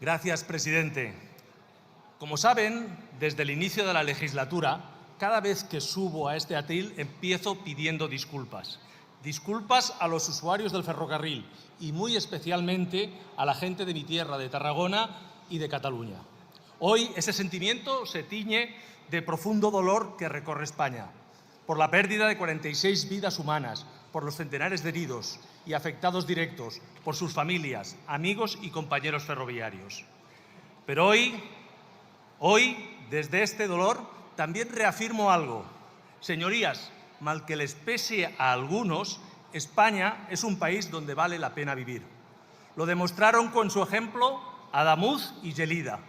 Gracias, presidente. Como saben, desde el inicio de la legislatura, cada vez que subo a este atril empiezo pidiendo disculpas. Disculpas a los usuarios del ferrocarril y muy especialmente a la gente de mi tierra, de Tarragona y de Cataluña. Hoy ese sentimiento se tiñe de profundo dolor que recorre España, por la pérdida de 46 vidas humanas, por los centenares de heridos y afectados directos, por sus familias, amigos y compañeros ferroviarios. Pero hoy, desde este dolor, también reafirmo algo. Señorías, mal que les pese a algunos, España es un país donde vale la pena vivir. Lo demostraron con su ejemplo Adamuz y Gelida.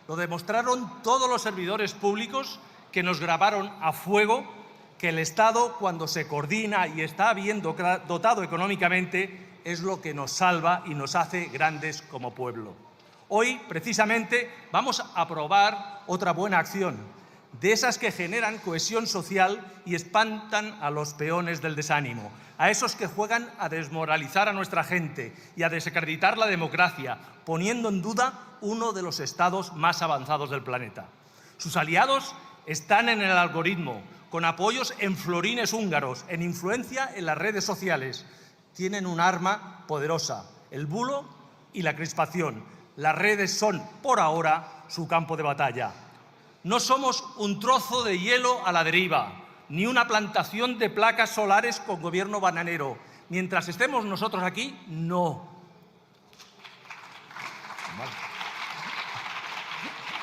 Lo demostraron todos los servidores públicos que nos grabaron a fuego que el Estado, cuando se coordina y está bien dotado económicamente, es lo que nos salva y nos hace grandes como pueblo. Hoy, precisamente, vamos a aprobar otra buena acción, de esas que generan cohesión social y espantan a los peones del desánimo, a esos que juegan a desmoralizar a nuestra gente y a desacreditar la democracia, poniendo en duda uno de los estados más avanzados del planeta. Sus aliados están en el algoritmo, con apoyos en florines húngaros, en influencia en las redes sociales. Tienen un arma poderosa, el bulo y la crispación. Las redes son, por ahora, su campo de batalla. No somos un trozo de hielo a la deriva, ni una plantación de placas solares con gobierno bananero. Mientras estemos nosotros aquí, no.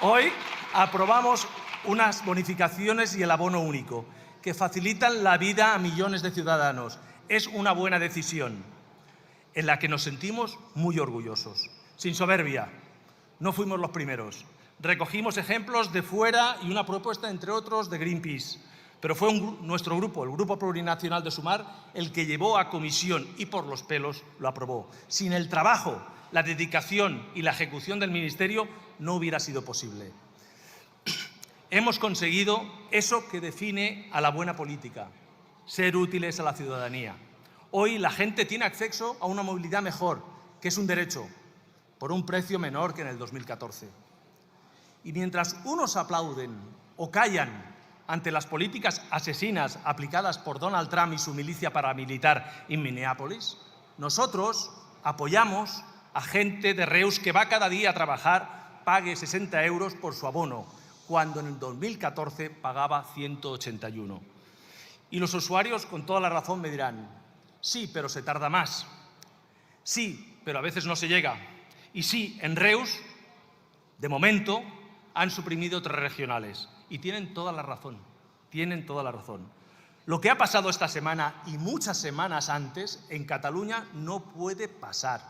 Hoy aprobamos unas bonificaciones y el abono único, que facilitan la vida a millones de ciudadanos. Es una buena decisión, en la que nos sentimos muy orgullosos. Sin soberbia, no fuimos los primeros. Recogimos ejemplos de fuera y una propuesta, entre otros, de Greenpeace. Pero fue nuestro grupo, el Grupo Plurinacional de Sumar, el que llevó a comisión y por los pelos lo aprobó. Sin el trabajo, la dedicación y la ejecución del Ministerio no hubiera sido posible. Hemos conseguido eso que define a la buena política, ser útiles a la ciudadanía. Hoy la gente tiene acceso a una movilidad mejor, que es un derecho, por un precio menor que en el 2014. Y mientras unos aplauden o callan ante las políticas asesinas aplicadas por Donald Trump y su milicia paramilitar en Minneapolis, nosotros apoyamos a gente de Reus que va cada día a trabajar, pague 60 euros por su abono, cuando en el 2014 pagaba 181. Y los usuarios, con toda la razón, me dirán, sí, pero se tarda más. Sí, pero a veces no se llega. Y sí, en Reus, de momento, han suprimido 3 regionales. Y tienen toda la razón, tienen toda la razón. Lo que ha pasado esta semana y muchas semanas antes en Cataluña no puede pasar.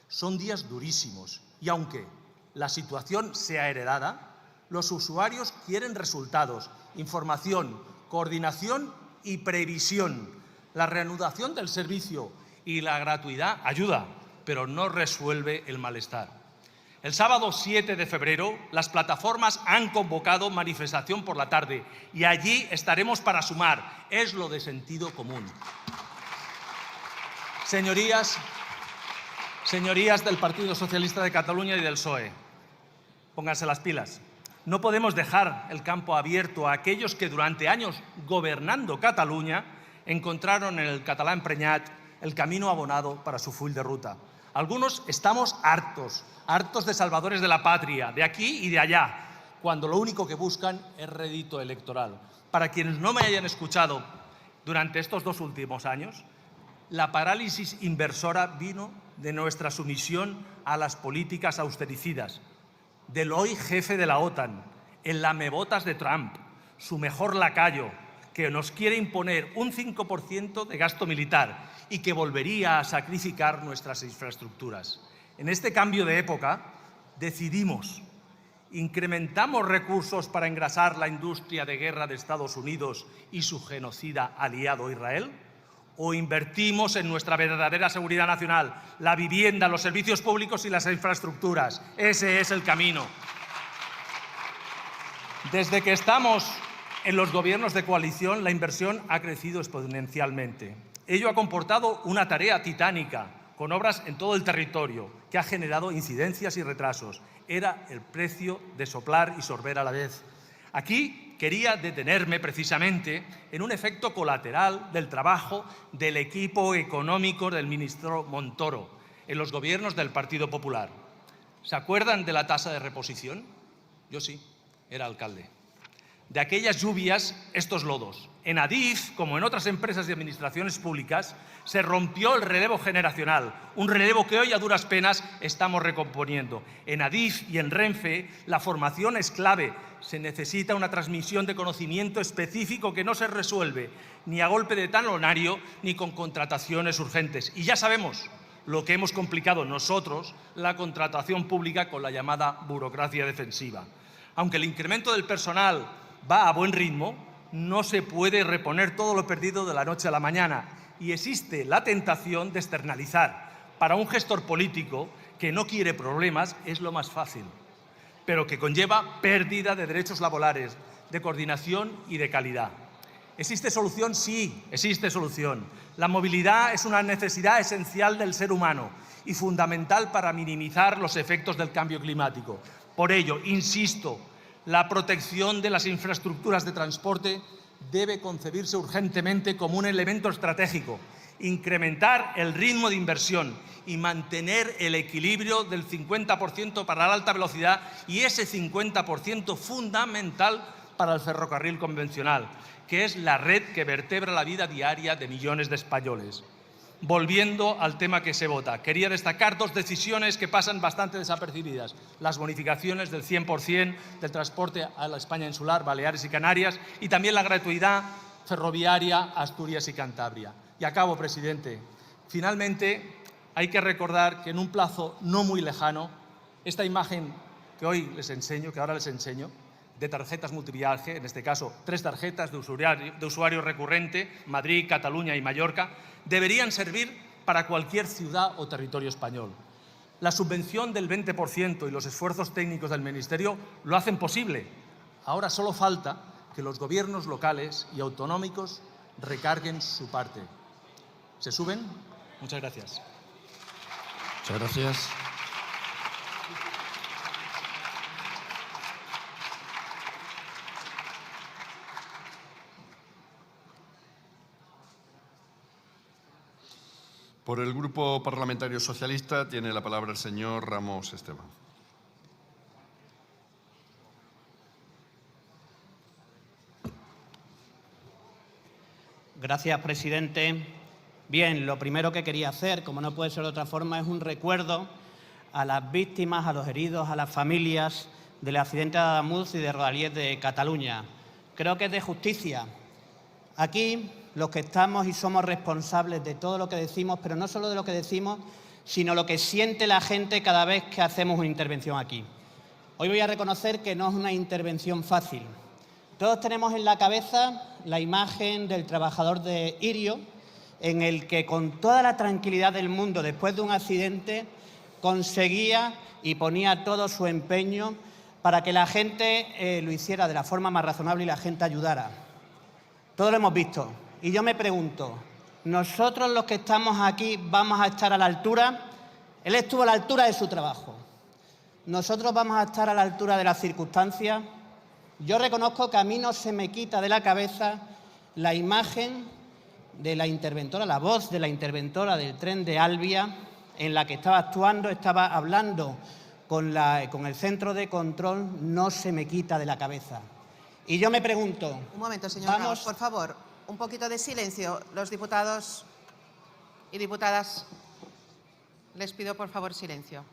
Son días durísimos y aunque la situación sea heredada, los usuarios quieren resultados, información, coordinación y previsión. La reanudación del servicio y la gratuidad ayuda, pero no resuelve el malestar. El sábado 7 de febrero, las plataformas han convocado manifestación por la tarde y allí estaremos para sumar. Es lo de sentido común. Señorías del Partido Socialista de Cataluña y del PSOE, pónganse las pilas. No podemos dejar el campo abierto a aquellos que durante años gobernando Cataluña encontraron en el catalán empreñat el camino abonado para su full de ruta. Algunos estamos hartos de salvadores de la patria, de aquí y de allá, cuando lo único que buscan es rédito electoral. Para quienes no me hayan escuchado durante estos 2 últimos años, la parálisis inversora vino de nuestra sumisión a las políticas austericidas, del hoy jefe de la OTAN, el lamebotas de Trump, su mejor lacayo, que nos quiere imponer un 5% de gasto militar y que volvería a sacrificar nuestras infraestructuras. En este cambio de época decidimos, incrementamos recursos para engrasar la industria de guerra de Estados Unidos y su genocida aliado Israel, o invertimos en nuestra verdadera seguridad nacional, la vivienda, los servicios públicos y las infraestructuras. Ese es el camino. Desde que estamos en los gobiernos de coalición, la inversión ha crecido exponencialmente. Ello ha comportado una tarea titánica, con obras en todo el territorio, que ha generado incidencias y retrasos. Era el precio de soplar y sorber a la vez. Aquí quería detenerme precisamente en un efecto colateral del trabajo del equipo económico del ministro Montoro en los gobiernos del Partido Popular. ¿Se acuerdan de la tasa de reposición? Yo sí, era alcalde. De aquellas lluvias, estos lodos. En Adif, como en otras empresas y administraciones públicas, se rompió el relevo generacional, un relevo que hoy a duras penas estamos recomponiendo. En Adif y en Renfe, la formación es clave. Se necesita una transmisión de conocimiento específico que no se resuelve ni a golpe de talonario ni con contrataciones urgentes. Y ya sabemos lo que hemos complicado nosotros, la contratación pública con la llamada burocracia defensiva. Aunque el incremento del personal va a buen ritmo, no se puede reponer todo lo perdido de la noche a la mañana y existe la tentación de externalizar. Para un gestor político que no quiere problemas es lo más fácil, pero que conlleva pérdida de derechos laborales, de coordinación y de calidad. ¿Existe solución? Sí, existe solución. La movilidad es una necesidad esencial del ser humano y fundamental para minimizar los efectos del cambio climático. Por ello, insisto, la protección de las infraestructuras de transporte debe concebirse urgentemente como un elemento estratégico, incrementar el ritmo de inversión y mantener el equilibrio del 50% para la alta velocidad y ese 50% fundamental para el ferrocarril convencional, que es la red que vertebra la vida diaria de millones de españoles. Volviendo al tema que se vota, quería destacar dos decisiones que pasan bastante desapercibidas. Las bonificaciones del 100% del transporte a la España insular, Baleares y Canarias, y también la gratuidad ferroviaria a Asturias y Cantabria. Y acabo, presidente. Finalmente, hay que recordar que en un plazo no muy lejano, esta imagen que hoy les enseño, que ahora les enseño, de tarjetas multiviaje, en este caso 3 tarjetas de usuario recurrente, Madrid, Cataluña y Mallorca, deberían servir para cualquier ciudad o territorio español. La subvención del 20% y los esfuerzos técnicos del Ministerio lo hacen posible. Ahora solo falta que los gobiernos locales y autonómicos recarguen su parte. ¿Se suben? Muchas gracias. Muchas gracias. Por el Grupo Parlamentario Socialista tiene la palabra el señor Ramos Esteban. Gracias, presidente. Bien, lo primero que quería hacer, como no puede ser de otra forma, es un recuerdo a las víctimas, a los heridos, a las familias del accidente de Ademuz y de Rodalies de Cataluña. Creo que es de justicia. Aquí, los que estamos y somos responsables de todo lo que decimos, pero no solo de lo que decimos, sino lo que siente la gente cada vez que hacemos una intervención aquí. Hoy voy a reconocer que no es una intervención fácil. Todos tenemos en la cabeza la imagen del trabajador de Irio, en el que con toda la tranquilidad del mundo, después de un accidente, conseguía y ponía todo su empeño para que la gente lo hiciera de la forma más razonable y la gente ayudara. Todos lo hemos visto. Y yo me pregunto, ¿nosotros los que estamos aquí vamos a estar a la altura? Él estuvo a la altura de su trabajo. ¿Nosotros vamos a estar a la altura de las circunstancias? Yo reconozco que a mí no se me quita de la cabeza la imagen de la interventora, la voz de la interventora del tren de Albia, en la que estaba actuando, estaba hablando con el centro de control, no se me quita de la cabeza. Y yo me pregunto... Un momento, señor Ramos, por favor, un poquito de silencio. Los diputados y diputadas, les pido por favor silencio.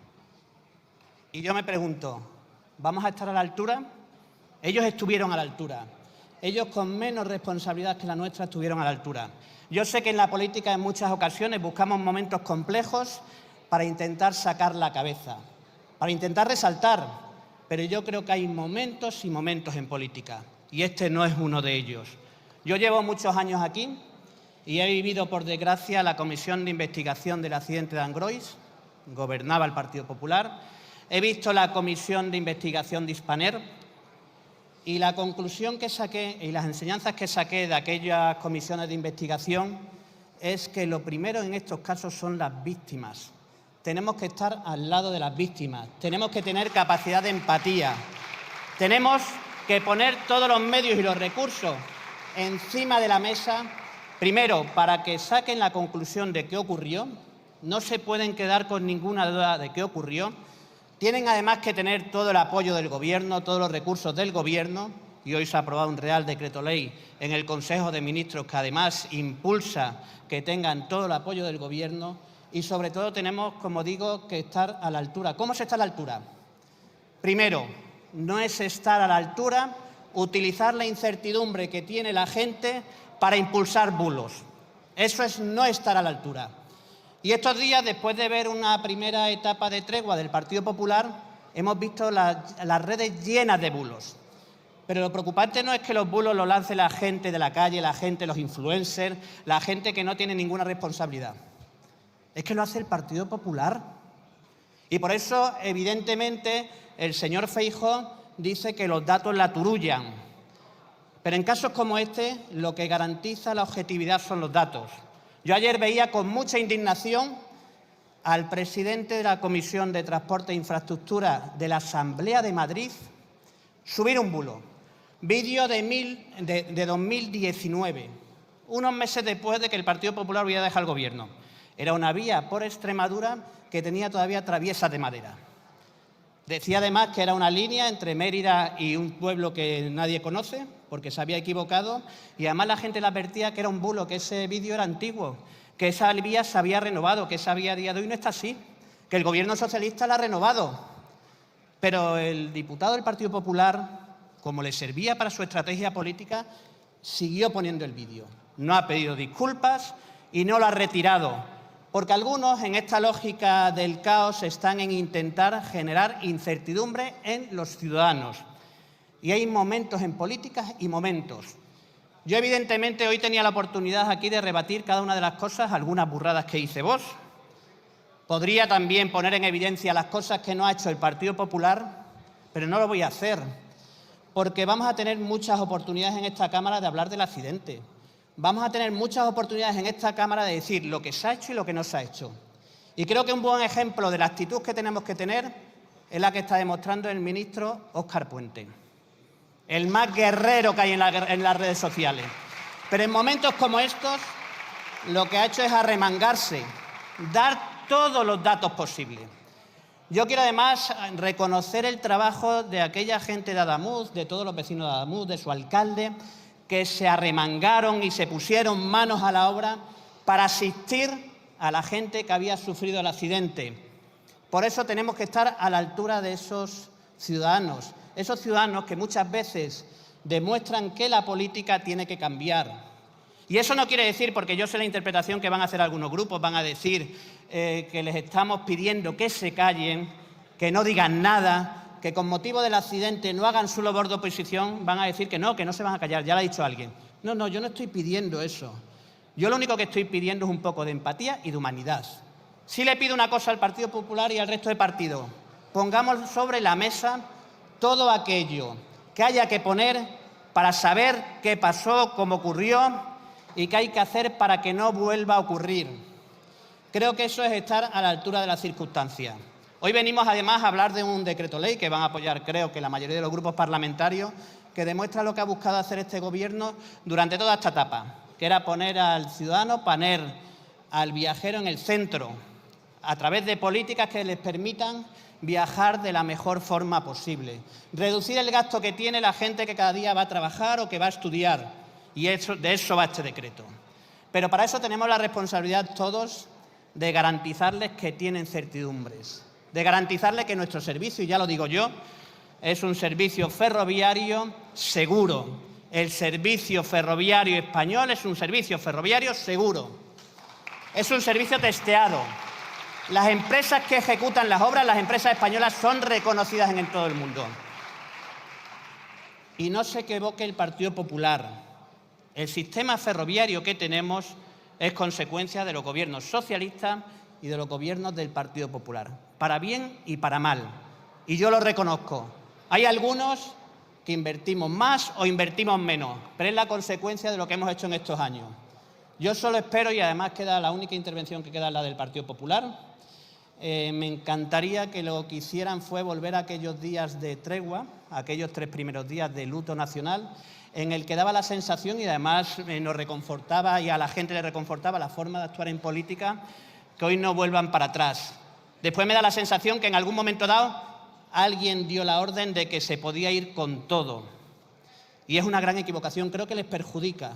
Y yo me pregunto, ¿vamos a estar a la altura? Ellos estuvieron a la altura. Ellos con menos responsabilidad que la nuestra estuvieron a la altura. Yo sé que en la política en muchas ocasiones buscamos momentos complejos para intentar sacar la cabeza, para intentar resaltar, pero yo creo que hay momentos y momentos en política, y este no es uno de ellos. Yo llevo muchos años aquí y he vivido, por desgracia, la comisión de investigación del accidente de Angrois, gobernaba el Partido Popular, he visto la comisión de investigación de Hispaner, y la conclusión que saqué y las enseñanzas que saqué de aquellas comisiones de investigación es que lo primero en estos casos son las víctimas. Tenemos que estar al lado de las víctimas, tenemos que tener capacidad de empatía, tenemos que poner todos los medios y los recursos encima de la mesa, primero, para que saquen la conclusión de qué ocurrió, no se pueden quedar con ninguna duda de qué ocurrió, tienen además que tener todo el apoyo del Gobierno, todos los recursos del Gobierno, y hoy se ha aprobado un Real Decreto Ley en el Consejo de Ministros que además impulsa que tengan todo el apoyo del Gobierno y sobre todo tenemos, como digo, que estar a la altura. ¿Cómo se está a la altura? Primero, no es estar a la altura utilizar la incertidumbre que tiene la gente para impulsar bulos. Eso es no estar a la altura. Y estos días, después de ver una primera etapa de tregua del Partido Popular, hemos visto las redes llenas de bulos. Pero lo preocupante no es que los bulos los lance la gente de la calle, la gente, los influencers, la gente que no tiene ninguna responsabilidad. Es que lo hace el Partido Popular. Y por eso, evidentemente, el señor Feijóo dice que los datos la turullan. Pero en casos como este, lo que garantiza la objetividad son los datos. Yo ayer veía con mucha indignación al presidente de la Comisión de Transporte e Infraestructura de la Asamblea de Madrid subir un bulo. Vídeo de 2019, unos meses después de que el Partido Popular hubiera dejado el Gobierno. Era una vía por Extremadura que tenía todavía traviesas de madera. Decía además que era una línea entre Mérida y un pueblo que nadie conoce, porque se había equivocado, y además la gente le advertía que era un bulo, que ese vídeo era antiguo, que esa vía se había renovado, que esa vía a día de hoy no está así, que el Gobierno socialista la ha renovado. Pero el diputado del Partido Popular, como le servía para su estrategia política, siguió poniendo el vídeo. No ha pedido disculpas y no lo ha retirado, porque algunos en esta lógica del caos están en intentar generar incertidumbre en los ciudadanos. Y hay momentos en políticas y momentos. Yo, evidentemente, hoy tenía la oportunidad aquí de rebatir cada una de las cosas, algunas burradas que hice vos. Podría también poner en evidencia las cosas que no ha hecho el Partido Popular, pero no lo voy a hacer, porque vamos a tener muchas oportunidades en esta Cámara de hablar del accidente. Vamos a tener muchas oportunidades en esta Cámara de decir lo que se ha hecho y lo que no se ha hecho. Y creo que un buen ejemplo de la actitud que tenemos que tener es la que está demostrando el ministro Óscar Puente, el más guerrero que hay en las redes sociales. Pero en momentos como estos, lo que ha hecho es arremangarse, dar todos los datos posibles. Yo quiero además reconocer el trabajo de aquella gente de Adamuz, de todos los vecinos de Adamuz, de su alcalde, que se arremangaron y se pusieron manos a la obra para asistir a la gente que había sufrido el accidente. Por eso tenemos que estar a la altura de esos ciudadanos que muchas veces demuestran que la política tiene que cambiar. Y eso no quiere decir, porque yo sé la interpretación que van a hacer algunos grupos, van a decir que les estamos pidiendo que se callen, que no digan nada, que con motivo del accidente no hagan su labor de oposición, van a decir que no se van a callar, ya lo ha dicho alguien. No, yo no estoy pidiendo eso. Yo lo único que estoy pidiendo es un poco de empatía y de humanidad. Sí le pido una cosa al Partido Popular y al resto de partidos. Pongamos sobre la mesa todo aquello que haya que poner para saber qué pasó, cómo ocurrió y qué hay que hacer para que no vuelva a ocurrir. Creo que eso es estar a la altura de las circunstancias. Hoy venimos además a hablar de un decreto ley que van a apoyar, creo que la mayoría de los grupos parlamentarios, que demuestra lo que ha buscado hacer este Gobierno durante toda esta etapa, que era poner al ciudadano, poner al viajero en el centro, a través de políticas que les permitan viajar de la mejor forma posible. Reducir el gasto que tiene la gente que cada día va a trabajar o que va a estudiar. Y de eso va este decreto. Pero para eso tenemos la responsabilidad todos de garantizarles que tienen certidumbres, de garantizarles que nuestro servicio, y ya lo digo yo, es un servicio ferroviario seguro. El servicio ferroviario español es un servicio ferroviario seguro. Es un servicio testeado. Las empresas que ejecutan las obras, las empresas españolas, son reconocidas en todo el mundo. Y no se equivoque el Partido Popular. El sistema ferroviario que tenemos es consecuencia de los gobiernos socialistas y de los gobiernos del Partido Popular, para bien y para mal. Y yo lo reconozco. Hay algunos que invertimos más o invertimos menos, pero es la consecuencia de lo que hemos hecho en estos años. Yo solo espero, y además queda la única intervención que queda la del Partido Popular, me encantaría que lo que hicieran fue volver a aquellos días de tregua, aquellos 3 primeros días de luto nacional, en el que daba la sensación, y además nos reconfortaba y a la gente le reconfortaba la forma de actuar en política, que hoy no vuelvan para atrás. Después me da la sensación que en algún momento dado alguien dio la orden de que se podía ir con todo. Y es una gran equivocación, creo que les perjudica,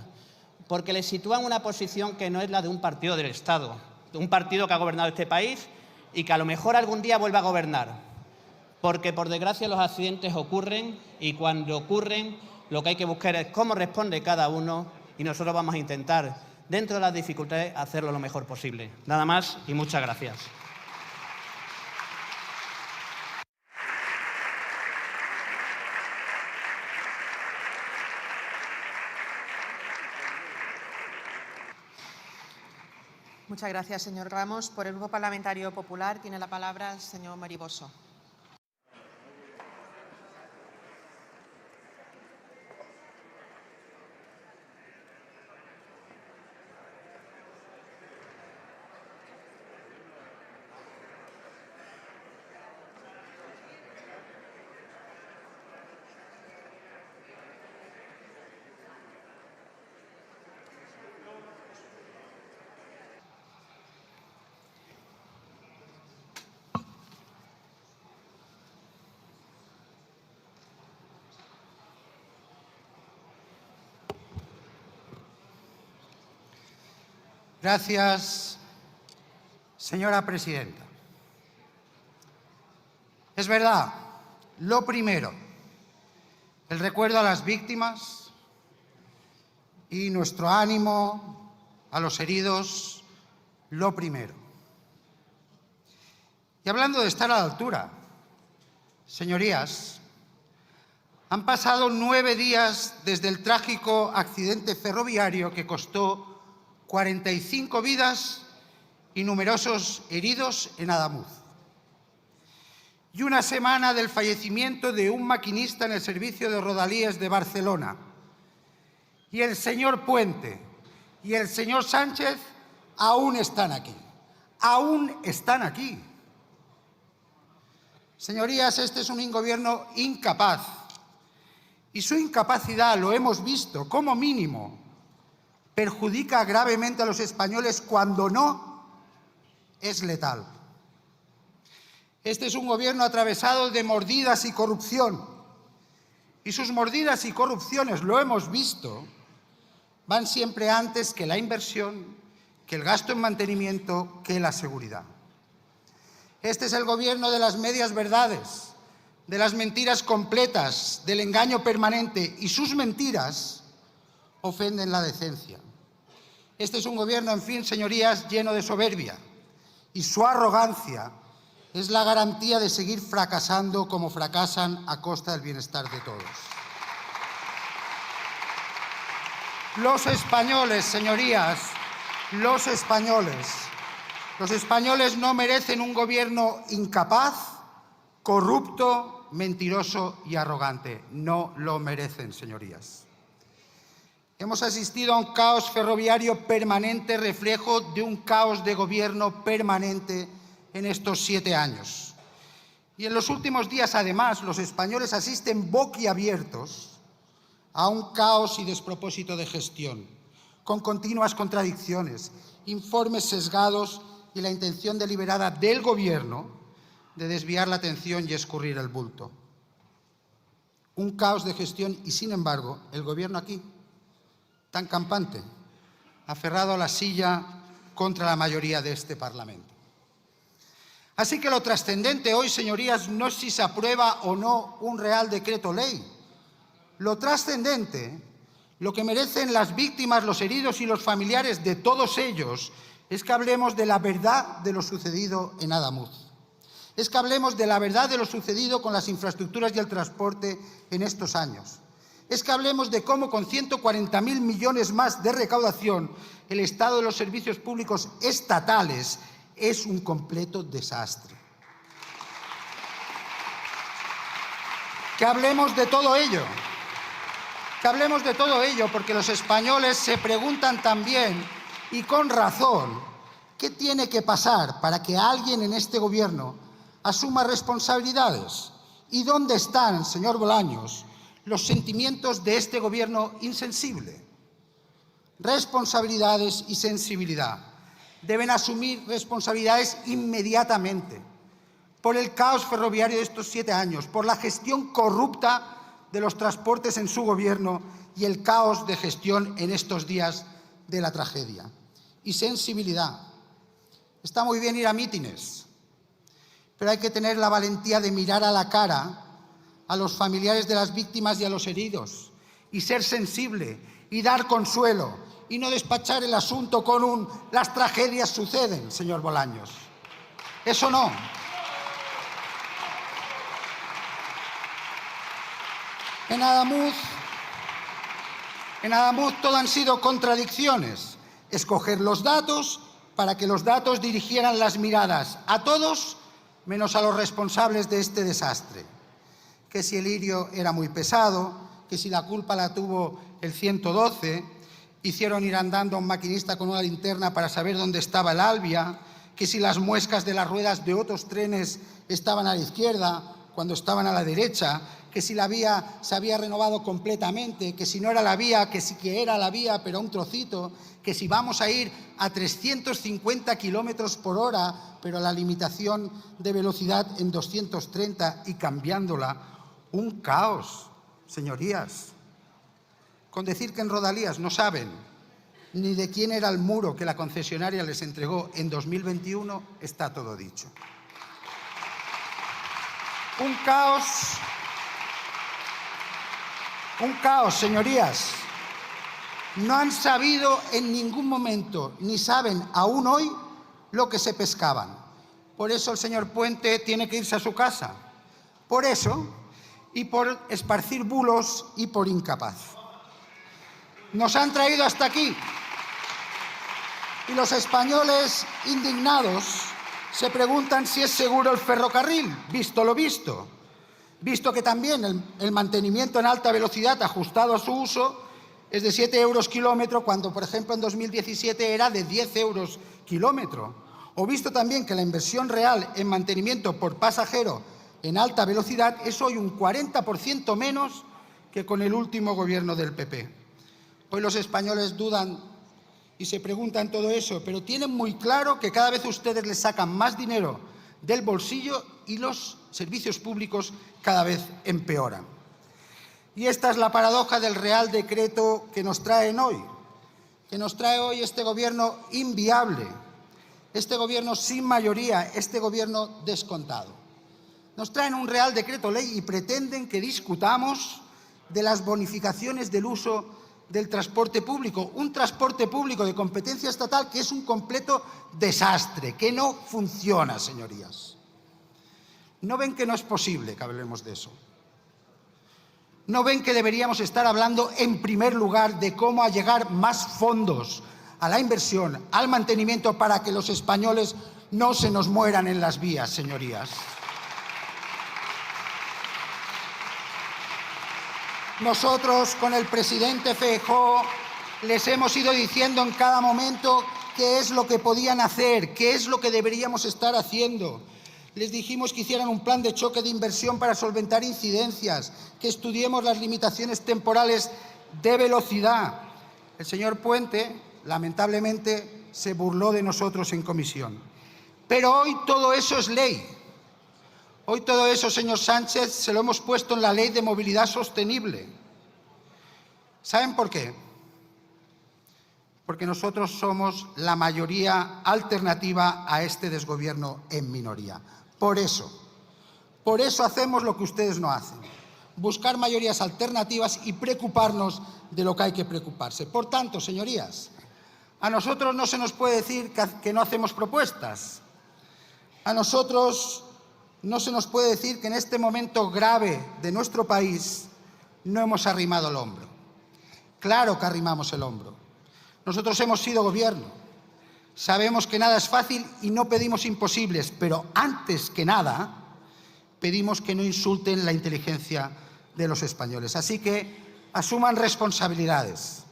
porque les sitúan una posición que no es la de un partido del Estado, de un partido que ha gobernado este país y que a lo mejor algún día vuelva a gobernar. Porque, por desgracia, los accidentes ocurren y cuando ocurren lo que hay que buscar es cómo responde cada uno y nosotros vamos a intentar, dentro de las dificultades, hacerlo lo mejor posible. Nada más y muchas gracias. Muchas gracias, señor Ramos. Por el Grupo Parlamentario Popular tiene la palabra el señor Mariboso. Gracias, señora presidenta. Es verdad, lo primero, el recuerdo a las víctimas y nuestro ánimo a los heridos, lo primero. Y hablando de estar a la altura, señorías, han pasado 9 días desde el trágico accidente ferroviario que costó 45 vidas y numerosos heridos en Adamuz. Y una semana del fallecimiento de un maquinista en el servicio de Rodalies de Barcelona. Y el señor Puente y el señor Sánchez aún están aquí. Aún están aquí. Señorías, este es un gobierno incapaz. Y su incapacidad, lo hemos visto, como mínimo, perjudica gravemente a los españoles cuando no es letal. Este es un gobierno atravesado de mordidas y corrupción. Y sus mordidas y corrupciones, lo hemos visto, van siempre antes que la inversión, que el gasto en mantenimiento, que la seguridad. Este es el gobierno de las medias verdades, de las mentiras completas, del engaño permanente, y sus mentiras ofenden la decencia. Este es un gobierno, en fin, señorías, lleno de soberbia, y su arrogancia es la garantía de seguir fracasando como fracasan a costa del bienestar de todos. Los españoles, señorías, los españoles no merecen un gobierno incapaz, corrupto, mentiroso y arrogante. No lo merecen, señorías. Hemos asistido a un caos ferroviario permanente, reflejo de un caos de gobierno permanente en estos 7 años. Y en los últimos días, además, los españoles asisten boquiabiertos a un caos y despropósito de gestión, con continuas contradicciones, informes sesgados y la intención deliberada del Gobierno de desviar la atención y escurrir el bulto. Un caos de gestión y, sin embargo, el Gobierno aquí, tan campante, aferrado a la silla contra la mayoría de este Parlamento. Así que lo trascendente hoy, señorías, no es si se aprueba o no un Real Decreto Ley. Lo trascendente, lo que merecen las víctimas, los heridos y los familiares de todos ellos, es que hablemos de la verdad de lo sucedido en Adamuz. Es que hablemos de la verdad de lo sucedido con las infraestructuras y el transporte en estos años. Es que hablemos de cómo, con 140.000 millones más de recaudación, el estado de los servicios públicos estatales es un completo desastre. Que hablemos de todo ello. Que hablemos de todo ello, porque los españoles se preguntan también y con razón, ¿qué tiene que pasar para que alguien en este gobierno asuma responsabilidades? ¿Y dónde están, señor Bolaños, los sentimientos de este gobierno insensible? Responsabilidades y sensibilidad. Deben asumir responsabilidades inmediatamente por el caos ferroviario de estos 7 años, por la gestión corrupta de los transportes en su gobierno y el caos de gestión en estos días de la tragedia. Y sensibilidad. Está muy bien ir a mítines, pero hay que tener la valentía de mirar a la cara a los familiares de las víctimas y a los heridos y ser sensible y dar consuelo y no despachar el asunto con un «las tragedias suceden», señor Bolaños. Eso no. En Adamuz todo han sido contradicciones. Escoger los datos para que los datos dirigieran las miradas a todos menos a los responsables de este desastre. Que si el lirio era muy pesado, que si la culpa la tuvo el 112, hicieron ir andando a un maquinista con una linterna para saber dónde estaba el Albia, que si las muescas de las ruedas de otros trenes estaban a la izquierda cuando estaban a la derecha, que si la vía se había renovado completamente, que si no era la vía, que sí que era la vía, pero un trocito, que si vamos a ir a 350 kilómetros por hora, pero la limitación de velocidad en 230 y cambiándola. Un caos, señorías. Con decir que en Rodalías no saben ni de quién era el muro que la concesionaria les entregó en 2021, está todo dicho. Un caos, señorías. No han sabido en ningún momento, ni saben aún hoy, lo que se pescaban. Por eso el señor Puente tiene que irse a su casa. Por eso, y por esparcir bulos y por incapaz. Nos han traído hasta aquí. Y los españoles indignados se preguntan si es seguro el ferrocarril, visto lo visto. Visto que también el mantenimiento en alta velocidad ajustado a su uso es de 7 euros kilómetro, cuando, por ejemplo, en 2017 era de 10 euros kilómetro. O visto también que la inversión real en mantenimiento por pasajero en alta velocidad es hoy un 40% menos que con el último gobierno del PP. Hoy los españoles dudan y se preguntan todo eso, pero tienen muy claro que cada vez ustedes les sacan más dinero del bolsillo y los servicios públicos cada vez empeoran. Y esta es la paradoja del Real Decreto que nos traen hoy. Que nos trae hoy este gobierno inviable, este gobierno sin mayoría, este gobierno descontado. Nos traen un Real Decreto Ley y pretenden que discutamos de las bonificaciones del uso del transporte público, un transporte público de competencia estatal que es un completo desastre, que no funciona, señorías. ¿No ven que no es posible que hablemos de eso? ¿No ven que deberíamos estar hablando en primer lugar de cómo allegar más fondos a la inversión, al mantenimiento, para que los españoles no se nos mueran en las vías, señorías? Nosotros, con el presidente Feijóo, les hemos ido diciendo en cada momento qué es lo que podían hacer, qué es lo que deberíamos estar haciendo. Les dijimos que hicieran un plan de choque de inversión para solventar incidencias, que estudiemos las limitaciones temporales de velocidad. El señor Puente, lamentablemente, se burló de nosotros en comisión. Pero hoy todo eso es ley. Hoy todo eso, señor Sánchez, se lo hemos puesto en la Ley de Movilidad Sostenible. ¿Saben por qué? Porque nosotros somos la mayoría alternativa a este desgobierno en minoría. Por eso hacemos lo que ustedes no hacen. Buscar mayorías alternativas y preocuparnos de lo que hay que preocuparse. Por tanto, señorías, a nosotros no se nos puede decir que no hacemos propuestas. A nosotros no se nos puede decir que en este momento grave de nuestro país no hemos arrimado el hombro. Claro que arrimamos el hombro. Nosotros hemos sido gobierno. Sabemos que nada es fácil y no pedimos imposibles, pero antes que nada pedimos que no insulten la inteligencia de los españoles. Así que asuman responsabilidades.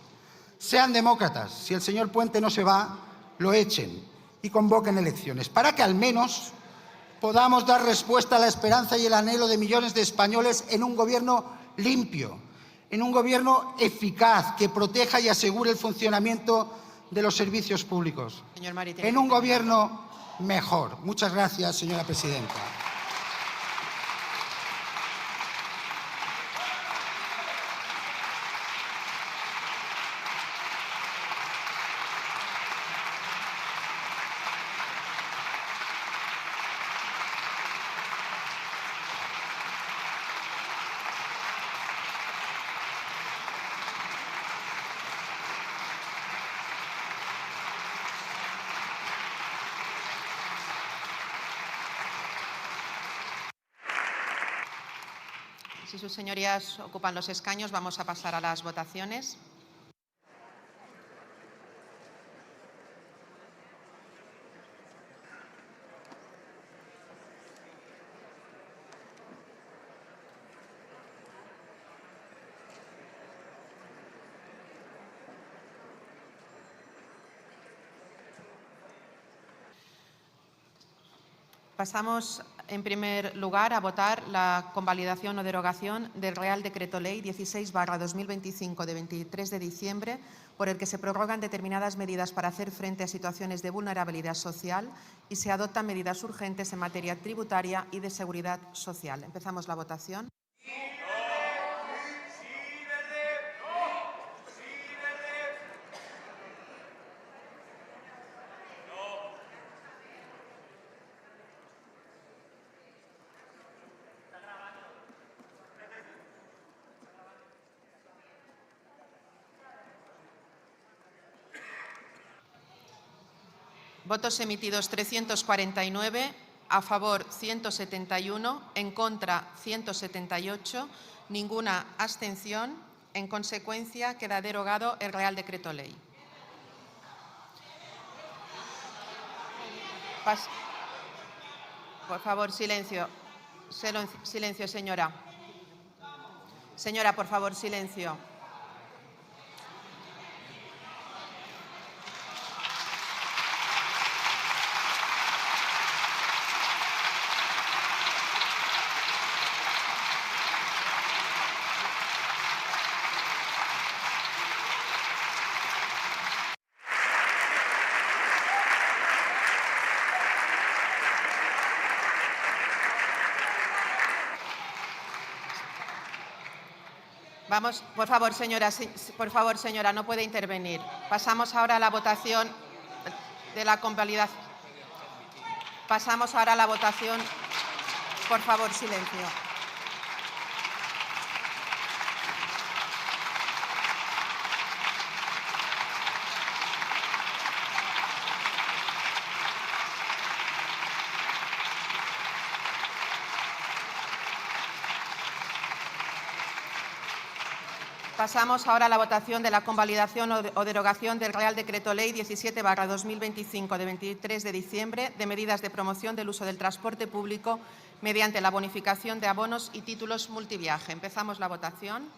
Sean demócratas. Si el señor Puente no se va, lo echen y convoquen elecciones, para que al menos podamos dar respuesta a la esperanza y el anhelo de millones de españoles en un gobierno limpio, en un gobierno eficaz que proteja y asegure el funcionamiento de los servicios públicos, Señor Mari, tiene en que un terminar. gobierno mejor. Muchas gracias, señora presidenta. Si sus señorías ocupan los escaños, vamos a pasar a las votaciones. Pasamos, en primer lugar, a votar la convalidación o derogación del Real Decreto Ley 16/2025 de 23 de diciembre, por el que se prorrogan determinadas medidas para hacer frente a situaciones de vulnerabilidad social y se adoptan medidas urgentes en materia tributaria y de seguridad social. Empezamos la votación. Votos emitidos 349, a favor 171, en contra 178, ninguna abstención. En consecuencia, queda derogado el Real Decreto Ley. Por favor, silencio. Silencio, señora. Señora, por favor, silencio. Vamos, por favor, señora, no puede intervenir. Pasamos ahora a la votación de la convalidación. Pasamos ahora a la votación. Por favor, silencio. Pasamos ahora a la votación de la convalidación o derogación del Real Decreto Ley 17/2025 de 23 de diciembre de medidas de promoción del uso del transporte público mediante la bonificación de abonos y títulos multiviaje. Empezamos la votación.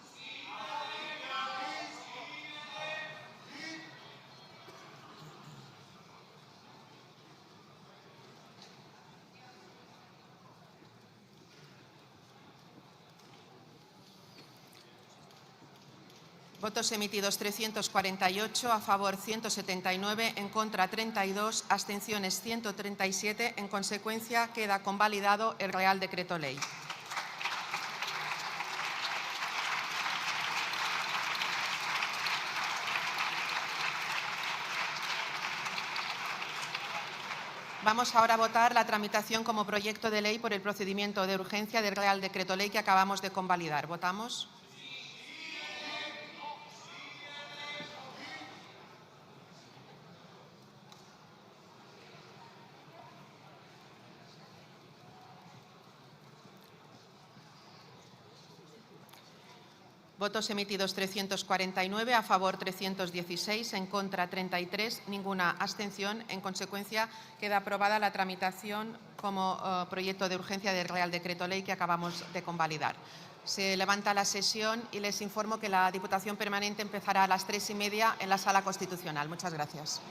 Votos emitidos 348, a favor 179, en contra 32, abstenciones 137. En consecuencia, queda convalidado el Real Decreto Ley. Vamos ahora a votar la tramitación como proyecto de ley por el procedimiento de urgencia del Real Decreto Ley que acabamos de convalidar. ¿Votamos? Votos emitidos 349, a favor 316, en contra 33, ninguna abstención. En consecuencia, queda aprobada la tramitación como proyecto de urgencia del Real Decreto Ley que acabamos de convalidar. Se levanta la sesión y les informo que la Diputación Permanente empezará a las 3:30 en la Sala Constitucional. Muchas gracias.